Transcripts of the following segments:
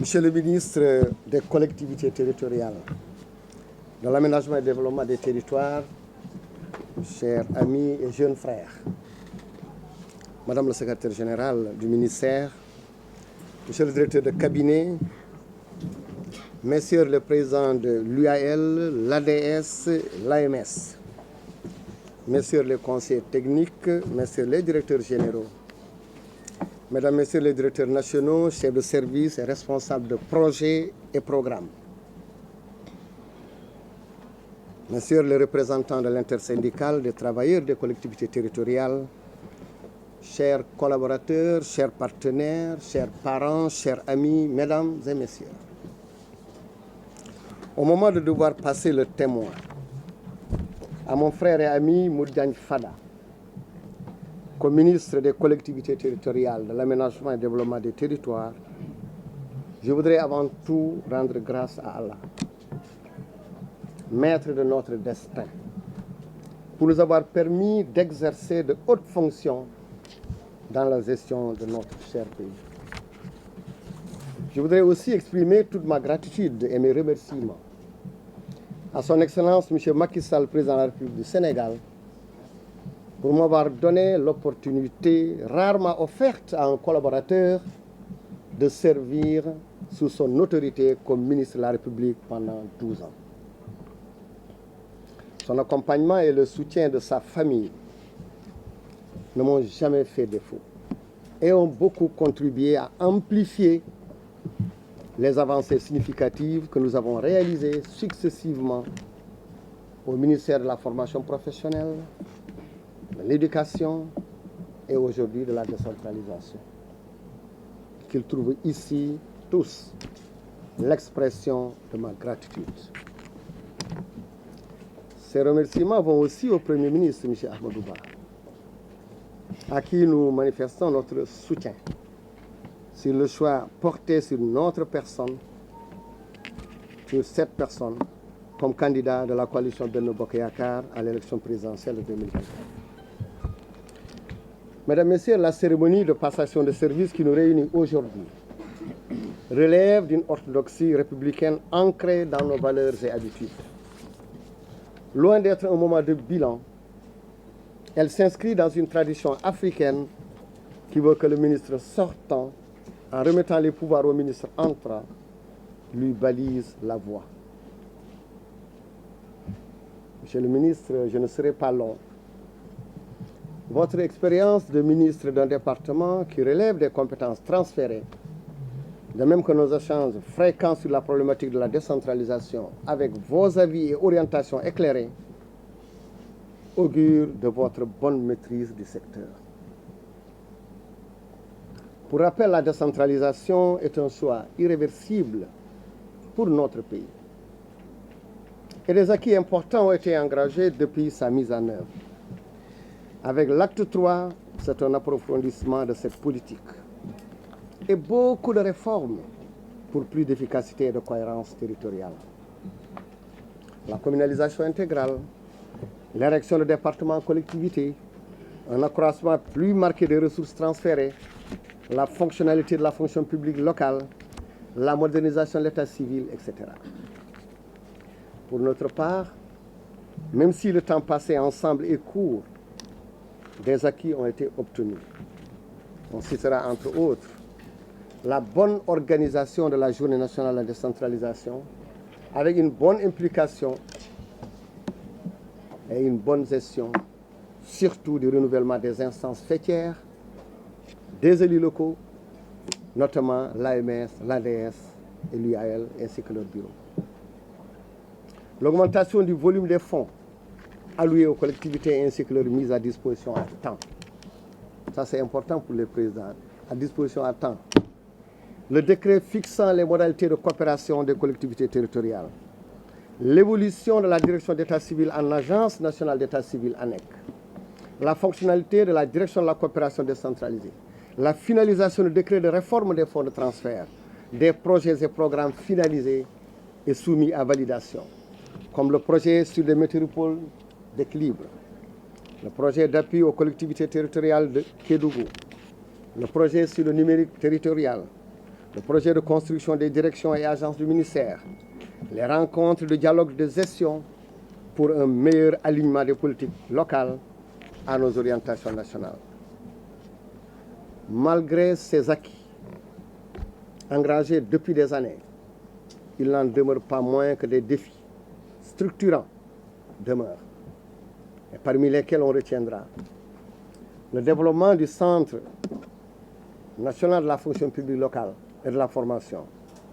Monsieur le ministre des collectivités territoriales, de l'aménagement et du développement des territoires, chers amis et jeunes frères, Madame le secrétaire général du ministère, Monsieur le directeur de cabinet, Messieurs les présidents de l'UAL, l'ADS, l'AMS, Messieurs les conseillers techniques, Messieurs les directeurs généraux, Mesdames, Messieurs les directeurs nationaux, chefs de service et responsables de projets et programmes, Messieurs les représentants de l'intersyndicale des travailleurs des collectivités territoriales, chers collaborateurs, chers partenaires, chers parents, chers amis, Mesdames et Messieurs. Au moment de devoir passer le témoin à mon frère et ami Mourdiagne Fada, comme ministre des collectivités territoriales, de l'aménagement et du développement des territoires, je voudrais avant tout rendre grâce à Allah, maître de notre destin, pour nous avoir permis d'exercer de hautes fonctions dans la gestion de notre cher pays. Je voudrais aussi exprimer toute ma gratitude et mes remerciements à son Excellence M. Macky Sall, président de la République du Sénégal, pour m'avoir donné l'opportunité rarement offerte à un collaborateur de servir sous son autorité comme ministre de la République pendant 12 ans. Son accompagnement et le soutien de sa famille ne m'ont jamais fait défaut et ont beaucoup contribué à amplifier les avancées significatives que nous avons réalisées successivement au ministère de la formation professionnelle, de l'éducation et aujourd'hui de la décentralisation, qu'ils trouvent ici tous l'expression de ma gratitude. Ces remerciements vont aussi au Premier ministre, M. Ahmadou Ba, à qui nous manifestons notre soutien sur le choix porté sur notre personne, sur cette personne, comme candidat de la coalition Benno Bokk Yakaar à l'élection présidentielle de 2024. Mesdames, Messieurs, la cérémonie de passation de service qui nous réunit aujourd'hui relève d'une orthodoxie républicaine ancrée dans nos valeurs et habitudes. Loin d'être un moment de bilan, elle s'inscrit dans une tradition africaine qui veut que le ministre sortant, en remettant les pouvoirs au ministre entrant, lui balise la voie. Monsieur le ministre, je ne serai pas long. Votre expérience de ministre d'un département qui relève des compétences transférées, de même que nos échanges fréquents sur la problématique de la décentralisation, avec vos avis et orientations éclairées, augure de votre bonne maîtrise du secteur. Pour rappel, la décentralisation est un choix irréversible pour notre pays. Et des acquis importants ont été engagés depuis sa mise en œuvre. Avec l'acte 3, c'est un approfondissement de cette politique et beaucoup de réformes pour plus d'efficacité et de cohérence territoriale. La communalisation intégrale, l'érection de départements en collectivité, un accroissement plus marqué des ressources transférées, la fonctionnalité de la fonction publique locale, la modernisation de l'état civil, etc. Pour notre part, même si le temps passé ensemble est court, des acquis ont été obtenus. On citera entre autres la bonne organisation de la Journée nationale de la décentralisation avec une bonne implication et une bonne gestion, surtout du renouvellement des instances faîtières, des élus locaux, notamment l'AMS, l'ADS et l'UAL, ainsi que leur bureau. L'augmentation du volume des fonds alloués aux collectivités ainsi que leur mise à disposition à temps. Ça, c'est important pour les présidents, à disposition à temps. Le décret fixant les modalités de coopération des collectivités territoriales. L'évolution de la direction d'état civil en agence nationale d'état civil ANEC. La fonctionnalité de la direction de la coopération décentralisée. La finalisation du décret de réforme des fonds de transfert. Des projets et programmes finalisés et soumis à validation, comme le projet sur les métropoles d'équilibre, le projet d'appui aux collectivités territoriales de Kédougou, le projet sur le numérique territorial, le projet de construction des directions et agences du ministère, les rencontres de dialogue de gestion pour un meilleur alignement des politiques locales à nos orientations nationales. Malgré ces acquis engagés depuis des années, il n'en demeure pas moins que des défis structurants demeurent, et parmi lesquels on retiendra le développement du Centre national de la fonction publique locale et de la formation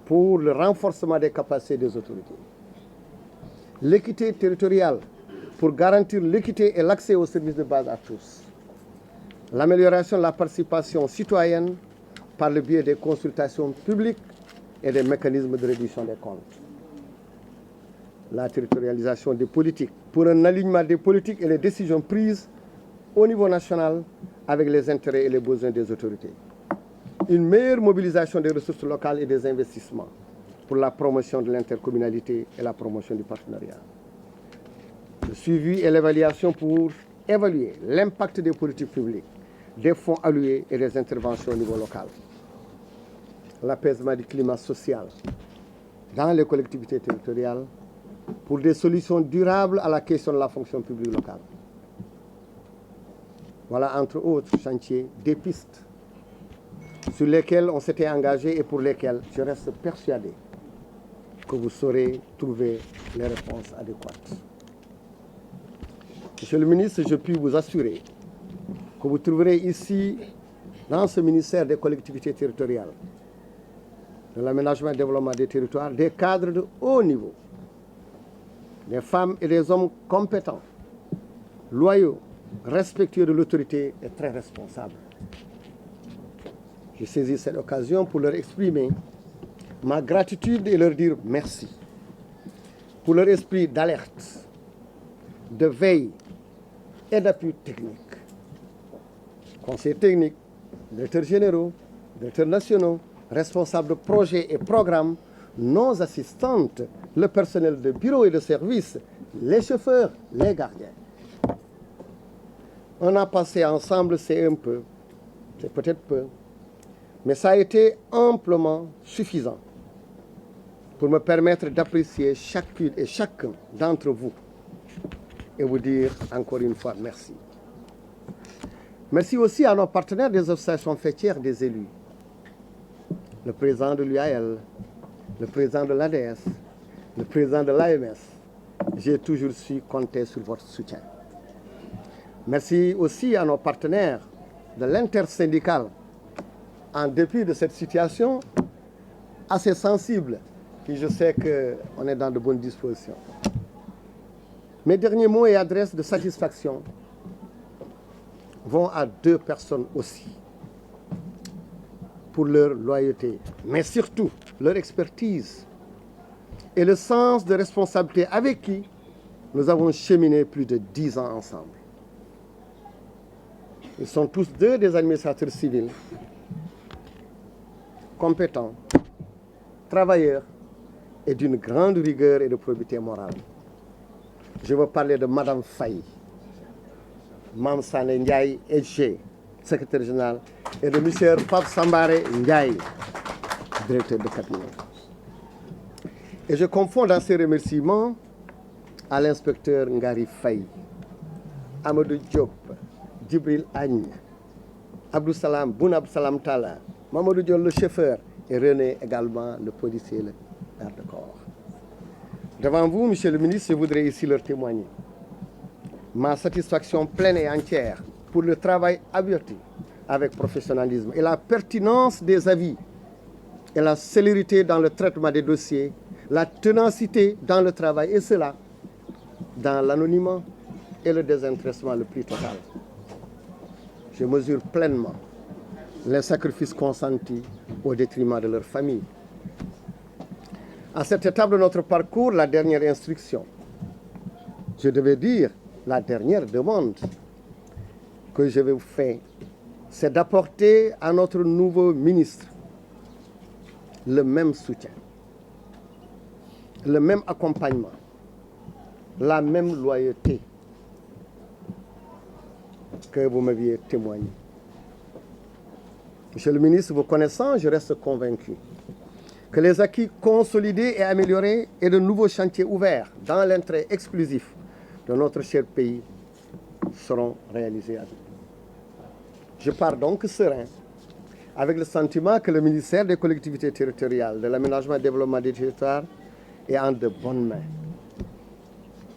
pour le renforcement des capacités des autorités, l'équité territoriale pour garantir l'équité et l'accès aux services de base à tous, l'amélioration de la participation citoyenne par le biais des consultations publiques et des mécanismes de réduction des comptes, la territorialisation des politiques pour un alignement des politiques et les décisions prises au niveau national avec les intérêts et les besoins des autorités, une meilleure mobilisation des ressources locales et des investissements pour la promotion de l'intercommunalité et la promotion du partenariat, le suivi et l'évaluation pour évaluer l'impact des politiques publiques, des fonds alloués et des interventions au niveau local, l'apaisement du climat social dans les collectivités territoriales pour des solutions durables à la question de la fonction publique locale. Voilà, entre autres chantiers, des pistes sur lesquelles on s'était engagé et pour lesquelles je reste persuadé que vous saurez trouver les réponses adéquates. Monsieur le ministre, je puis vous assurer que vous trouverez ici, dans ce ministère des collectivités territoriales, de l'aménagement et du développement des territoires, des cadres de haut niveau, des femmes et des hommes compétents, loyaux, respectueux de l'autorité et très responsables. Je saisis cette occasion pour leur exprimer ma gratitude et leur dire merci pour leur esprit d'alerte, de veille et d'appui technique. Conseillers techniques, directeurs généraux, directeurs nationaux, responsables de projets et programmes, nos assistantes, le personnel de bureau et de service, les chauffeurs, les gardiens. On a passé ensemble, c'est un peu, c'est peut-être peu, mais ça a été amplement suffisant pour me permettre d'apprécier chacune et chacun d'entre vous et vous dire encore une fois merci. Merci aussi à nos partenaires des associations fêtières des élus, le président de l'UAL, le président de l'ADS, le président de l'AMS. J'ai toujours su compter sur votre soutien. Merci aussi à nos partenaires de l'intersyndicale, en dépit de cette situation assez sensible, puis je sais qu'on est dans de bonnes dispositions. Mes derniers mots et adresses de satisfaction vont à deux personnes aussi, pour leur loyauté, mais surtout leur expertise et le sens de responsabilité avec qui nous avons cheminé plus de 10 ans ensemble. Ils sont tous deux des administrateurs civils, compétents, travailleurs et d'une grande rigueur et de probité morale. Je veux parler de Madame Faye, Mam Sané Ndiaye, EG, secrétaire général, et de M. Pape Sambare Ndiaye, directeur de cabinet. Et je confonds dans ces remerciements à l'inspecteur Ngari Faye, Amadou Diop, Djibril Agne, Abdou Salam, Boun Abdou Salam Tala, Mamadou Diop le chauffeur et René également le policier, le garde-corps. Devant vous, Monsieur le ministre, je voudrais ici leur témoigner ma satisfaction pleine et entière pour le travail averti avec professionnalisme et la pertinence des avis et la célérité dans le traitement des dossiers, la ténacité dans le travail et cela dans l'anonymat et le désintéressement le plus total. Je mesure pleinement les sacrifices consentis au détriment de leur famille. À cette étape de notre parcours, la dernière instruction, je devais dire la dernière demande que je vais vous faire, c'est d'apporter à notre nouveau ministre le même soutien, le même accompagnement, la même loyauté que vous m'aviez témoigné. Monsieur le ministre, vous connaissant, je reste convaincu que les acquis consolidés et améliorés et de nouveaux chantiers ouverts dans l'intérêt exclusif de notre cher pays seront réalisés à temps. Je pars donc serein, avec le sentiment que le ministère des collectivités territoriales, de l'aménagement et du développement des territoires est en de bonnes mains.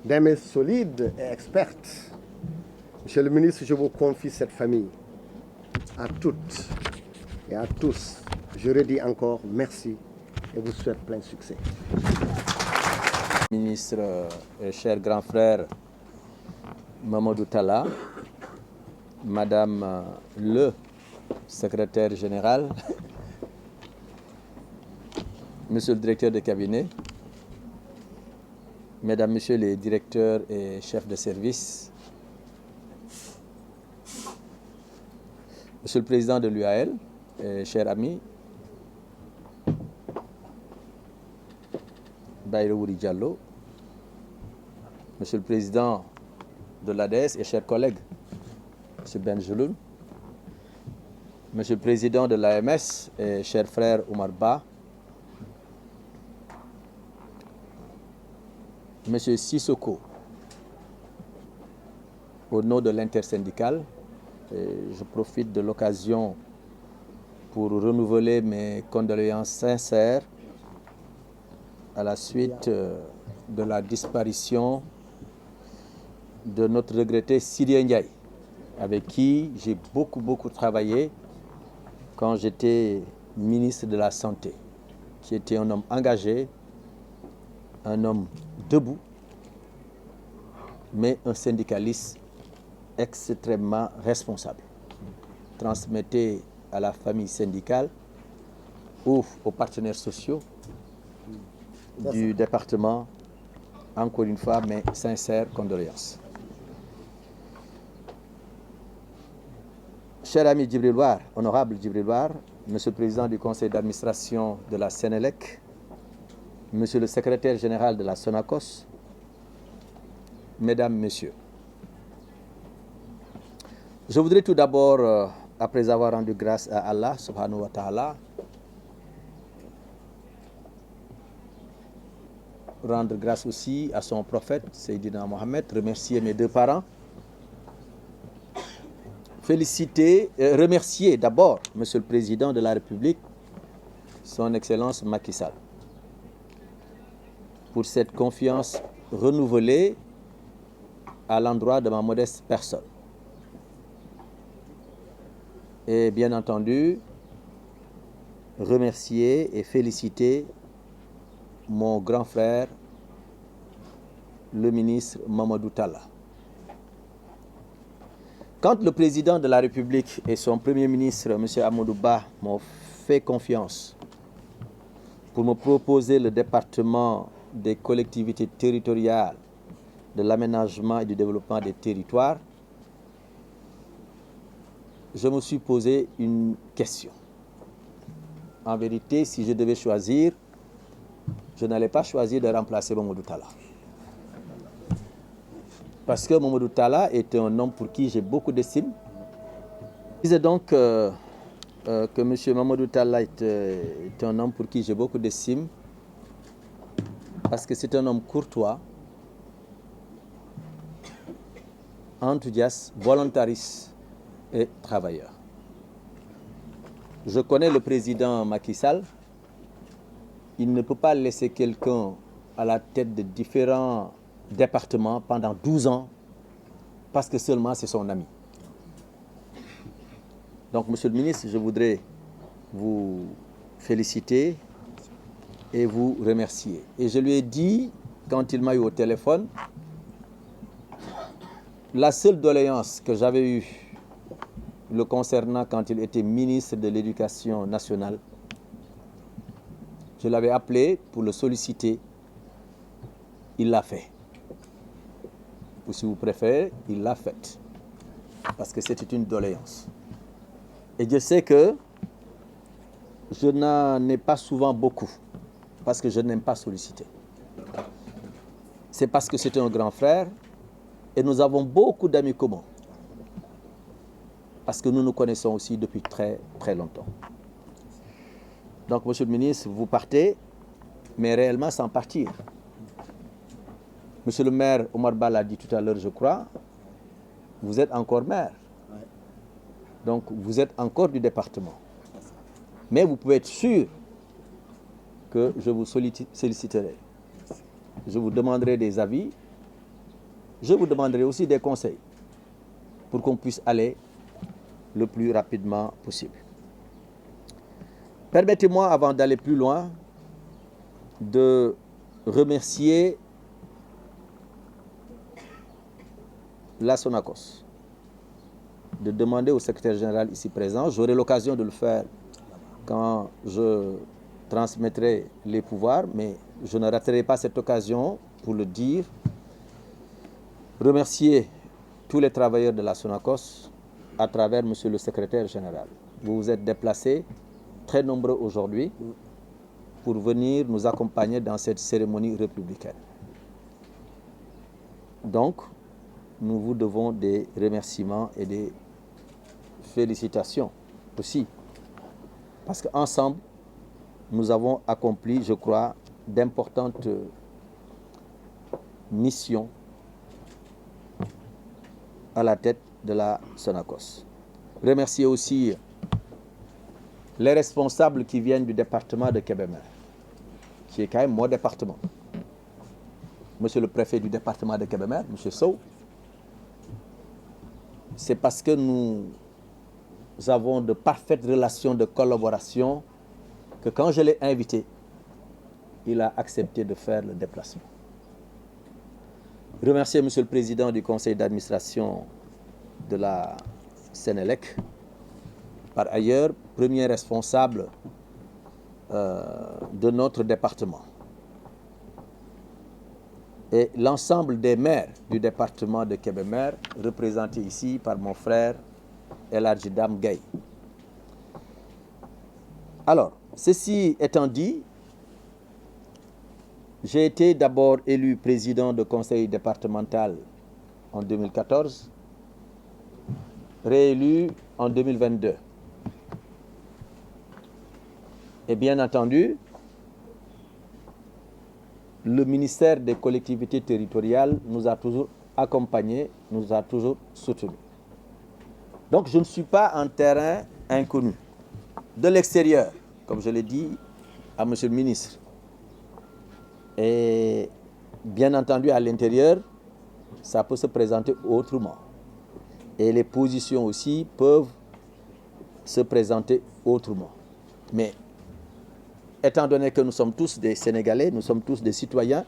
Des mains solides et expertes. Monsieur le ministre, je vous confie cette famille. À toutes et à tous, je redis encore merci et vous souhaite plein succès. Ministre et cher grand frère Mamadou Talla, Madame le secrétaire général, Monsieur le directeur de cabinet, Mesdames, Messieurs les directeurs et chefs de service, Monsieur le président de l'UAL, cher ami, Baïrouri Diallo, Monsieur le président de l'ADES et chers collègues, M. Benjeloun, Monsieur le président de l'AMS et cher frère Oumar Ba, M. Sissoko, au nom de l'intersyndicale, je profite de l'occasion pour renouveler mes condoléances sincères à la suite de la disparition de notre regretté Sidi Ndiaye, avec qui j'ai beaucoup travaillé quand j'étais ministre de la Santé, qui était un homme engagé, un homme debout, mais un syndicaliste extrêmement responsable. Transmettez à la famille syndicale ou aux partenaires sociaux du département, encore une fois, mes sincères condoléances. Cher ami Djibril War, honorable Djibril War, Monsieur le Président du Conseil d'administration de la Sénélec, Monsieur le Secrétaire général de la Sonacos, Mesdames, Messieurs, je voudrais tout d'abord, après avoir rendu grâce à Allah, subhanahu wa ta'ala, rendre grâce aussi à son prophète, Seydina Mohamed, remercier mes deux parents, remercier d'abord Monsieur le Président de la République, son Excellence Macky Sall, pour cette confiance renouvelée à l'endroit de ma modeste personne. Et bien entendu, remercier et féliciter mon grand frère, le ministre Mamadou Talla. Quand le président de la République et son premier ministre, M. Amadou Ba, m'ont fait confiance pour me proposer le département des collectivités territoriales, de l'aménagement et du développement des territoires, je me suis posé une question. En vérité, si je devais choisir, je n'allais pas choisir de remplacer Mamadou Talla. Parce que Mamadou Talla était un homme pour qui j'ai beaucoup d'estime. Je disais donc que M. Mamadou Talla est un homme pour qui j'ai beaucoup d'estime, parce que c'est un homme courtois, enthousiaste, volontariste et travailleur. Je connais le président Macky Sall. Il ne peut pas laisser quelqu'un à la tête de différents départements pendant 12 ans parce que seulement c'est son ami. Donc, Monsieur le ministre, je voudrais vous féliciter et vous remercier. Et je lui ai dit, quand il m'a eu au téléphone, la seule doléance que j'avais eue le concernant quand il était ministre de l'Éducation nationale, je l'avais appelé pour le solliciter. Il l'a fait. Ou si vous préférez, il l'a faite. Parce que c'était une doléance. Et je sais que je n'en ai pas souvent beaucoup. Parce que je n'aime pas solliciter. C'est parce que c'est un grand frère. Et nous avons beaucoup d'amis communs. Parce que nous nous connaissons aussi depuis très longtemps. Donc, monsieur le ministre, vous partez, mais réellement sans partir. Monsieur le maire Omar Ba l'a dit tout à l'heure, je crois, vous êtes encore maire. Donc, vous êtes encore du département. Mais vous pouvez être sûr que je vous solliciterai. Je vous demanderai des avis. Je vous demanderai aussi des conseils pour qu'on puisse aller le plus rapidement possible. Permettez-moi, avant d'aller plus loin, de remercier la Sonacos, de demander au secrétaire général ici présent, j'aurai l'occasion de le faire quand je transmettrai les pouvoirs, mais je ne raterai pas cette occasion pour le dire, remercier tous les travailleurs de la Sonacos à travers monsieur le secrétaire général. Vous vous êtes déplacés, très nombreux aujourd'hui, pour venir nous accompagner dans cette cérémonie républicaine. Donc, nous vous devons des remerciements et des félicitations aussi. Parce qu'ensemble, nous avons accompli, je crois, d'importantes missions à la tête de la Sonacos. Remercier aussi les responsables qui viennent du département de Kébémer, qui est quand même mon département. Monsieur le préfet du département de Kébémer, monsieur Sow, c'est parce que nous avons de parfaites relations de collaboration que quand je l'ai invité, il a accepté de faire le déplacement. Remercier monsieur le président du conseil d'administration de la Sénélec, par ailleurs premier responsable de notre département, et l'ensemble des maires du département de Kébémer, représentés ici par mon frère El Hadji Dame Gaye. Alors, ceci étant dit, j'ai été d'abord élu président de conseil départemental en 2014, réélu en 2022. Et bien entendu, le ministère des collectivités territoriales nous a toujours accompagnés, nous a toujours soutenus. Donc je ne suis pas en terrain inconnu. De l'extérieur, comme je l'ai dit à monsieur le ministre, et bien entendu à l'intérieur, ça peut se présenter autrement. Et les positions aussi peuvent se présenter autrement. Mais étant donné que nous sommes tous des Sénégalais, nous sommes tous des citoyens,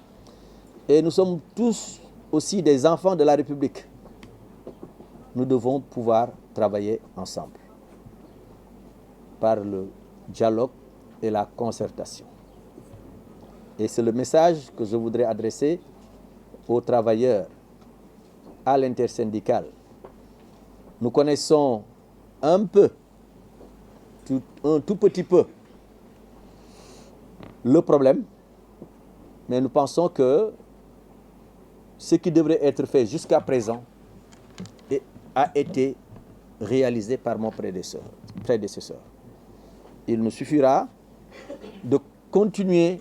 et nous sommes tous aussi des enfants de la République, nous devons pouvoir travailler ensemble par le dialogue et la concertation. Et c'est le message que je voudrais adresser aux travailleurs, à l'intersyndicale. Nous connaissons un peu, un tout petit peu, le problème, mais nous pensons que ce qui devrait être fait jusqu'à présent a été réalisé par mon prédécesseur. Il nous suffira de continuer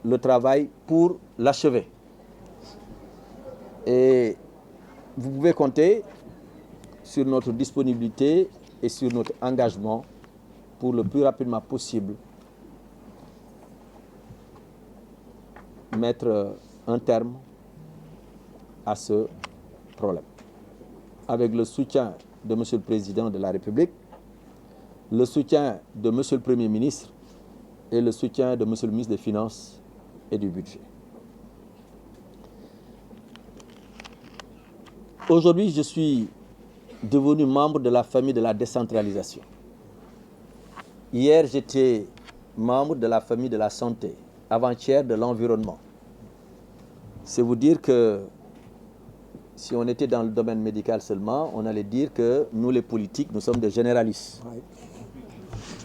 le travail pour l'achever. Et vous pouvez compter sur notre disponibilité et sur notre engagement pour le plus rapidement possible mettre un terme à ce problème. Avec le soutien de monsieur le président de la République, le soutien de monsieur le Premier ministre et le soutien de monsieur le ministre des Finances et du Budget. Aujourd'hui, je suis devenu membre de la famille de la décentralisation. Hier, j'étais membre de la famille de la santé, avant-hier de l'environnement. C'est vous dire que si on était dans le domaine médical seulement, on allait dire que nous, les politiques, nous sommes des généralistes. Oui.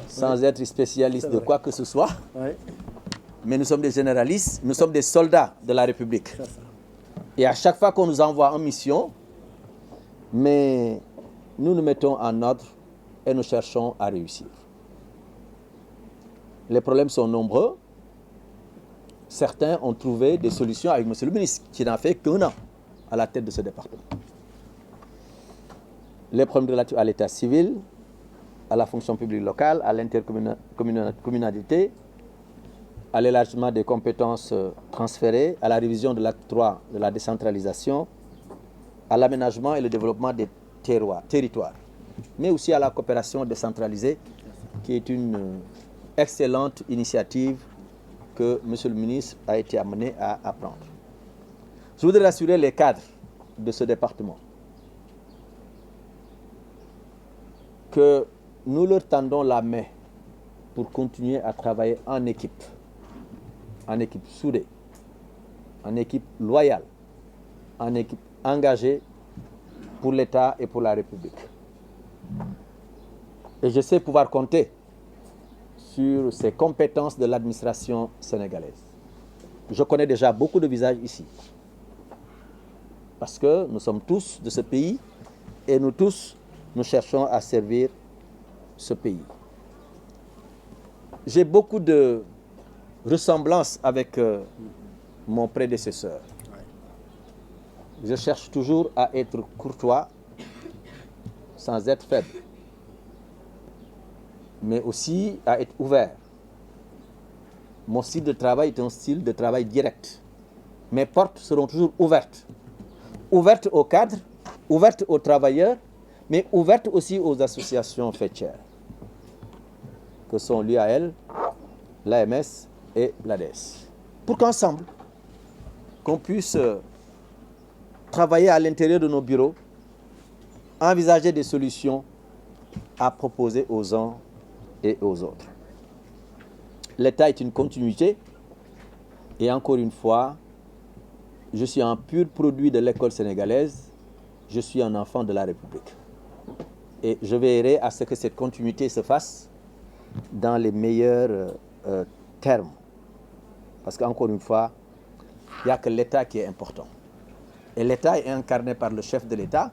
Sans être spécialistes de quoi que ce soit. Oui. Mais nous sommes des généralistes, nous sommes des soldats de la République. Et à chaque fois qu'on nous envoie en mission, mais nous nous mettons en ordre et nous cherchons à réussir. Les problèmes sont nombreux. Certains ont trouvé des solutions avec M. le ministre, qui n'a fait qu'1 an à la tête de ce département. Les problèmes relatifs à l'état civil, à la fonction publique locale, à l'intercommunalité, à l'élargissement des compétences transférées, à la révision de l'acte 3 de la décentralisation, à l'aménagement et le développement des territoires, mais aussi à la coopération décentralisée, qui est une excellente initiative que M. le ministre a été amené à prendre. Je voudrais rassurer les cadres de ce département que nous leur tendons la main pour continuer à travailler en équipe soudée, en équipe loyale, en équipe engagée pour l'État et pour la République. Et je sais pouvoir compter sur ces compétences de l'administration sénégalaise. Je connais déjà beaucoup de visages ici, parce que nous sommes tous de ce pays et nous tous, nous cherchons à servir ce pays. J'ai beaucoup de ressemblances avec mon prédécesseur. Je cherche toujours à être courtois sans être faible, mais aussi à être ouvert. Mon style de travail est un style de travail direct. Mes portes seront toujours ouvertes. Ouvertes aux cadres, ouvertes aux travailleurs, mais ouvertes aussi aux associations fêtières, que sont l'UAL, l'AMS et l'ADES. Pour qu'ensemble, qu'on puisse travailler à l'intérieur de nos bureaux, envisager des solutions à proposer aux uns et aux autres. L'État est une continuité et encore une fois, je suis un pur produit de l'école sénégalaise, je suis un enfant de la République. Et je veillerai à ce que cette continuité se fasse dans les meilleurs termes. Parce qu'encore une fois, il n'y a que l'État qui est important. Et l'État est incarné par le chef de l'État,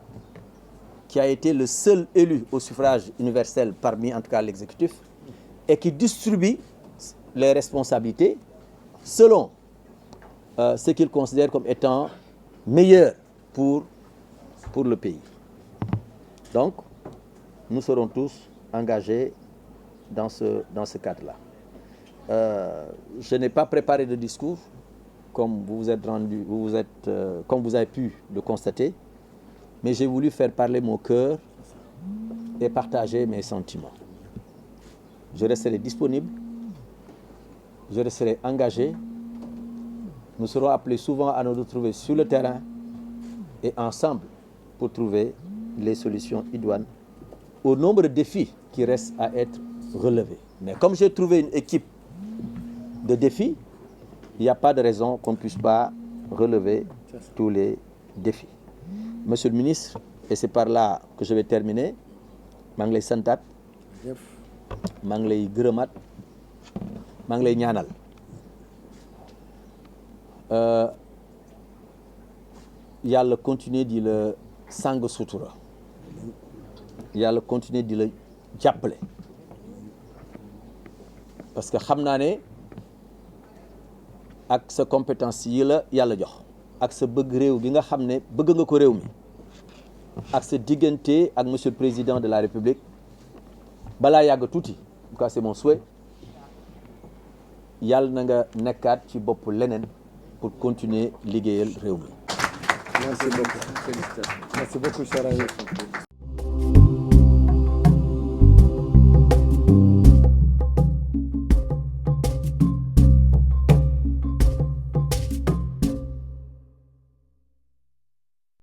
qui a été le seul élu au suffrage universel parmi, en tout cas, l'exécutif, et qui distribue les responsabilités selon ce qu'il considère comme étant meilleur pour le pays. Donc, nous serons tous engagés dans ce cadre-là. Je n'ai pas préparé de discours, comme vous avez pu le constater, mais j'ai voulu faire parler mon cœur et partager mes sentiments. Je resterai disponible, je resterai engagé. Nous serons appelés souvent à nous retrouver sur le terrain et ensemble pour trouver les solutions idoines au nombre de défis qui restent à être relevés. Mais comme j'ai trouvé une équipe de défis, il n'y a pas de raison qu'on ne puisse pas relever tous les défis. Monsieur le ministre, et c'est par là que je vais terminer, maa ngi lay santaat, maa ngi lay gërëmaat, maa ngi lay ñaanal. Yàlla continuer di la sàng sutura, yàlla continuer di la jàppale, parce que xam naa ne ak sa compétence yi la yàlla jox ak sa bëgg réew bi nga xam ne bëgg nga ko réew mi ak sa diggante ak monsieur le président de la République balaa yàgg tuuti, en tout cas c'est mon souhait, yàlla na nga nekkaat ci bopp leneen pour continuer liggéeyal réew mi. Merci beaucoup. Félicitations. Merci beaucoup, cher ami.